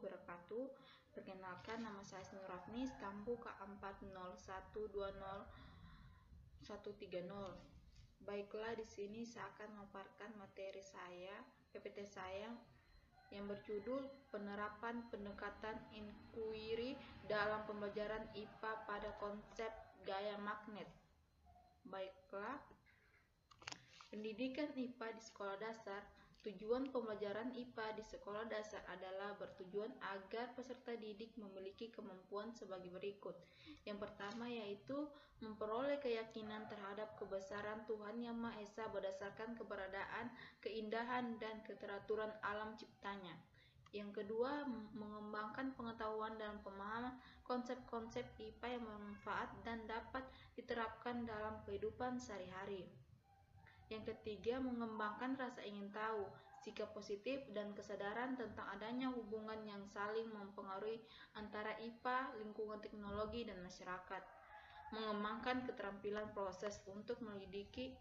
wabarakatuh. Perkenalkan, nama saya Nurafni, stampu K40120130. Baiklah, di sini saya akan memaparkan materi saya, PPT saya yang berjudul Penerapan Pendekatan Inquiry dalam Pembelajaran IPA pada Konsep Gaya Magnet. Baiklah, pendidikan IPA di sekolah dasar. Tujuan pembelajaran IPA di sekolah dasar adalah bertujuan agar peserta didik memiliki kemampuan sebagai berikut. Yang pertama yaitu memperoleh keyakinan terhadap kebesaran Tuhan Yang Maha Esa berdasarkan keberadaan, keindahan, dan keteraturan alam ciptanya. Yang kedua, mengembangkan pengetahuan dan pemahaman konsep-konsep IPA yang bermanfaat dan dapat diterapkan dalam kehidupan sehari-hari. Yang ketiga, mengembangkan rasa ingin tahu, sikap positif, dan kesadaran tentang adanya hubungan yang saling mempengaruhi antara IPA, lingkungan teknologi, dan masyarakat. Mengembangkan keterampilan proses untuk menyelidiki,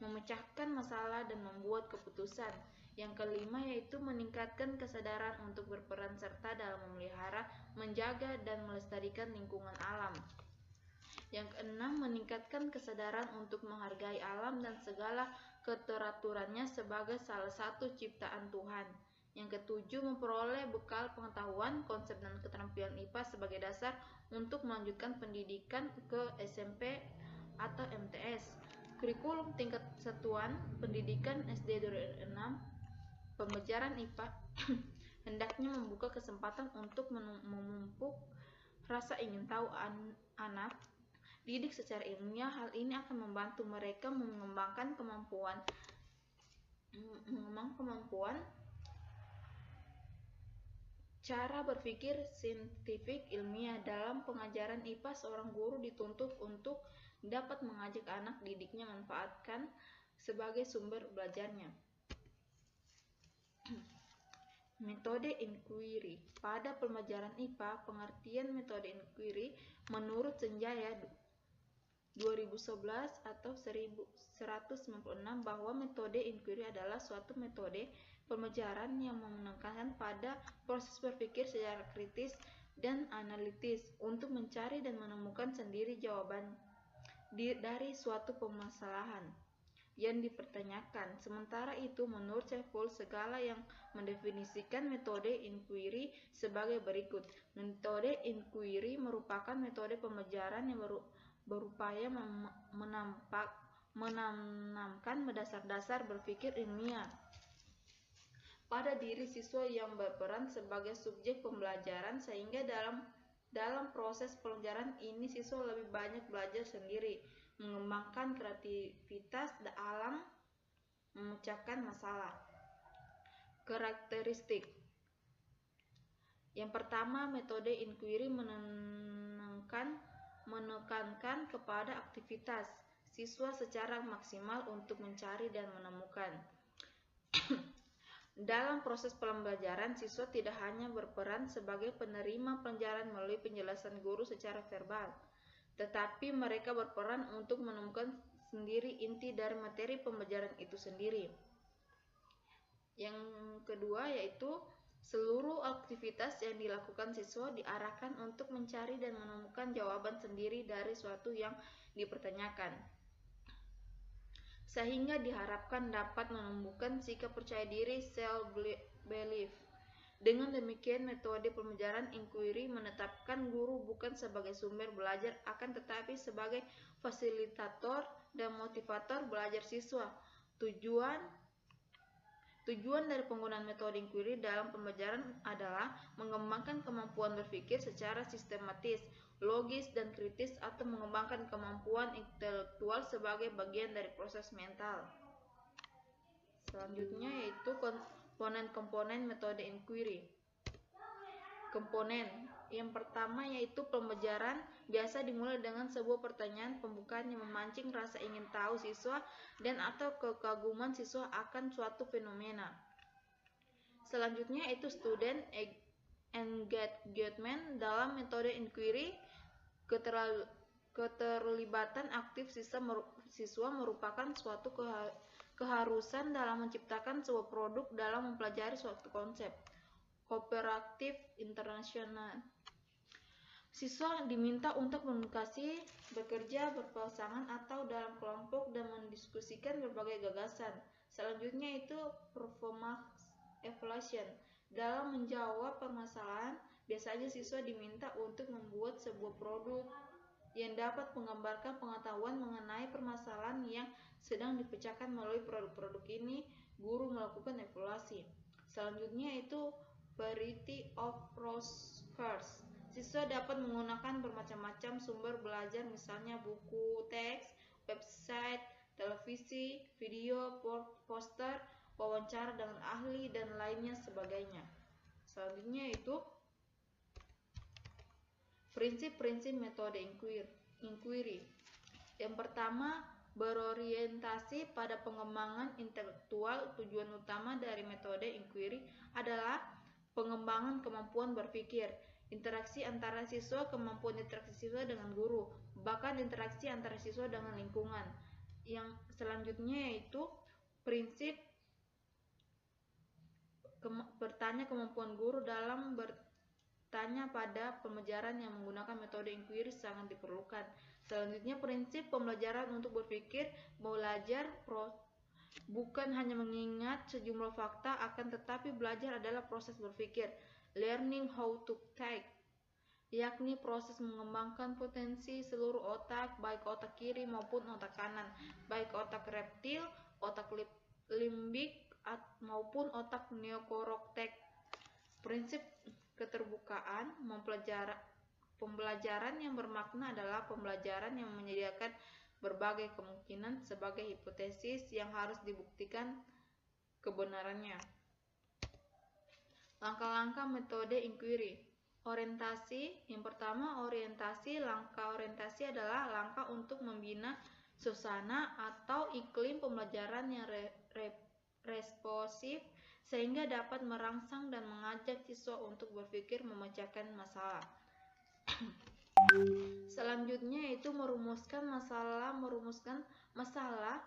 memecahkan masalah, dan membuat keputusan. Yang kelima yaitu meningkatkan kesadaran untuk berperan serta dalam memelihara, menjaga, dan melestarikan lingkungan alam. Yang keenam, meningkatkan kesadaran untuk menghargai alam dan segala keteraturannya sebagai salah satu ciptaan Tuhan. Yang ketujuh, memperoleh bekal pengetahuan, konsep, dan keterampilan IPA sebagai dasar untuk melanjutkan pendidikan ke SMP atau MTS. Kurikulum tingkat satuan pendidikan SD 2006, pembelajaran IPA hendaknya membuka kesempatan untuk memupuk rasa ingin tahu anak didik secara ilmiah. Hal ini akan membantu mereka mengembangkan kemampuan cara berpikir saintifik ilmiah. Dalam pengajaran IPA, seorang guru dituntut untuk dapat mengajak anak didiknya memanfaatkan sebagai sumber belajarnya. Metode inquiry. Pada pembelajaran IPA, pengertian metode inquiry menurut Senjaya 2011 atau 1196 bahwa metode inquiry adalah suatu metode pembelajaran yang menekankan pada proses berpikir secara kritis dan analitis untuk mencari dan menemukan sendiri jawaban dari suatu permasalahan yang dipertanyakan. Sementara itu, menurut Saiful Segala yang mendefinisikan metode inquiry sebagai berikut. Metode inquiry merupakan metode pembelajaran yang berupaya menanamkan dasar-dasar berpikir ilmiah pada diri siswa yang berperan sebagai subjek pembelajaran, sehingga dalam proses pembelajaran ini siswa lebih banyak belajar sendiri, mengembangkan kreativitas dalam memecahkan masalah. Karakteristik. Yang pertama, metode inquiry menekankan kepada aktivitas siswa secara maksimal untuk mencari dan menemukan. Dalam proses pembelajaran, siswa tidak hanya berperan sebagai penerima pelajaran melalui penjelasan guru secara verbal, tetapi mereka berperan untuk menemukan sendiri inti dari materi pembelajaran itu sendiri. Yang kedua yaitu seluruh aktivitas yang dilakukan siswa diarahkan untuk mencari dan menemukan jawaban sendiri dari suatu yang dipertanyakan, sehingga diharapkan dapat menumbuhkan sikap percaya diri self-belief. Dengan demikian, metode pembelajaran inquiry menetapkan guru bukan sebagai sumber belajar, akan tetapi sebagai fasilitator dan motivator belajar siswa. Tujuan dari penggunaan metode inquiry dalam pembelajaran adalah mengembangkan kemampuan berpikir secara sistematis, logis, dan kritis, atau mengembangkan kemampuan intelektual sebagai bagian dari proses mental. Selanjutnya yaitu komponen-komponen metode inquiry. Komponen yang pertama yaitu pembelajaran biasa dimulai dengan sebuah pertanyaan pembukaan yang memancing rasa ingin tahu siswa dan atau kekaguman siswa akan suatu fenomena. Selanjutnya yaitu student engagement. Dalam metode inquiry, keterlibatan aktif siswa merupakan suatu keharusan dalam menciptakan sebuah produk dalam mempelajari suatu konsep. kooperatif internasional. Siswa diminta untuk berkomunikasi, bekerja berpasangan atau dalam kelompok dan mendiskusikan berbagai gagasan. Selanjutnya itu performance evaluation. Dalam menjawab permasalahan, biasanya siswa diminta untuk membuat sebuah produk yang dapat menggambarkan pengetahuan mengenai permasalahan yang sedang dipecahkan. Melalui produk-produk ini, guru melakukan evaluasi. Selanjutnya itu variety of resources. Siswa dapat menggunakan bermacam-macam sumber belajar, misalnya buku, teks, website, televisi, video, poster, wawancara dengan ahli, dan lainnya sebagainya. Selanjutnya itu prinsip-prinsip metode inquiry. Yang pertama, berorientasi pada pengembangan intelektual. Tujuan utama dari metode inquiry adalah pengembangan kemampuan berpikir, interaksi antara siswa, kemampuan interaksi siswa dengan guru, bahkan interaksi antara siswa dengan lingkungan. Yang selanjutnya yaitu prinsip bertanya. Kemampuan guru dalam bertanya pada pembelajaran yang menggunakan metode inquiry sangat diperlukan. Selanjutnya prinsip pembelajaran untuk berpikir. Belajar bukan hanya mengingat sejumlah fakta, akan tetapi belajar adalah proses berpikir. Learning how to think, yakni proses mengembangkan potensi seluruh otak, baik otak kiri maupun otak kanan, baik otak reptil, otak limbik, maupun otak neokortex. Prinsip keterbukaan. Pembelajaran yang bermakna adalah pembelajaran yang menyediakan berbagai kemungkinan sebagai hipotesis yang harus dibuktikan kebenarannya. Langkah-langkah metode inquiry. Orientasi. Yang pertama, orientasi. Langkah orientasi adalah langkah untuk membina suasana atau iklim pembelajaran yang responsif sehingga dapat merangsang dan mengajak siswa untuk berpikir memecahkan masalah. Selanjutnya yaitu merumuskan masalah. Merumuskan masalah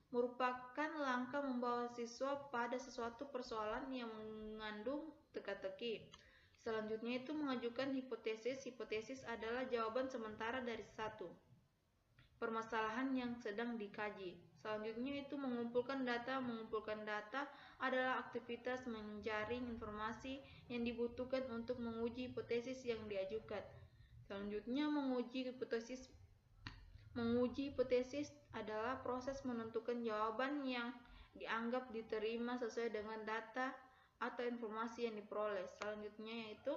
merupakan langkah membawa siswa pada suatu persoalan yang mengandung teka-teki. Selanjutnya itu mengajukan hipotesis. Hipotesis adalah jawaban sementara dari satu permasalahan yang sedang dikaji. Selanjutnya itu mengumpulkan data. Mengumpulkan data adalah aktivitas menjaring informasi yang dibutuhkan untuk menguji hipotesis yang diajukan. Selanjutnya menguji hipotesis. Menguji hipotesis adalah proses menentukan jawaban yang dianggap diterima sesuai dengan data atau informasi yang diperoleh. Selanjutnya yaitu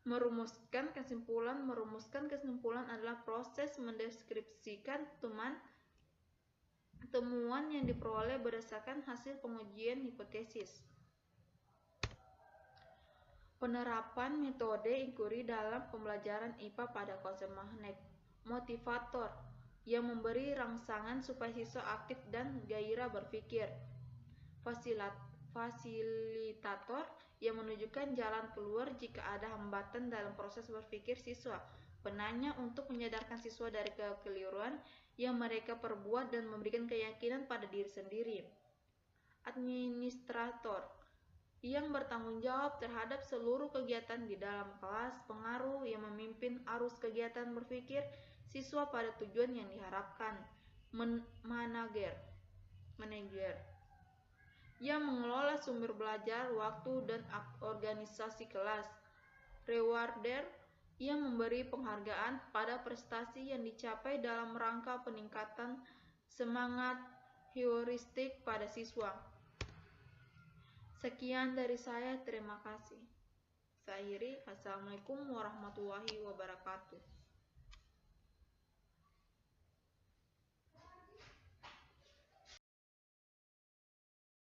merumuskan kesimpulan. Merumuskan kesimpulan adalah proses mendeskripsikan temuan yang diperoleh berdasarkan hasil pengujian hipotesis. Penerapan metode inquiry dalam pembelajaran IPA pada konsep magnet. Motivator yang memberi rangsangan supaya siswa aktif dan gairah berpikir. Fasilitator yang menunjukkan jalan keluar jika ada hambatan dalam proses berpikir siswa. Penanya untuk menyadarkan siswa dari kekeliruan yang mereka perbuat dan memberikan keyakinan pada diri sendiri. Administrator yang bertanggung jawab terhadap seluruh kegiatan di dalam kelas. Pengaruh yang memimpin arus kegiatan berpikir siswa pada tujuan yang diharapkan. Manager yang mengelola sumber belajar, waktu, dan organisasi kelas. Rewarder yang memberi penghargaan pada prestasi yang dicapai dalam rangka peningkatan semangat heuristik pada siswa. Sekian dari saya, terima kasih. Saya akhiri. Assalamualaikum warahmatullahi wabarakatuh.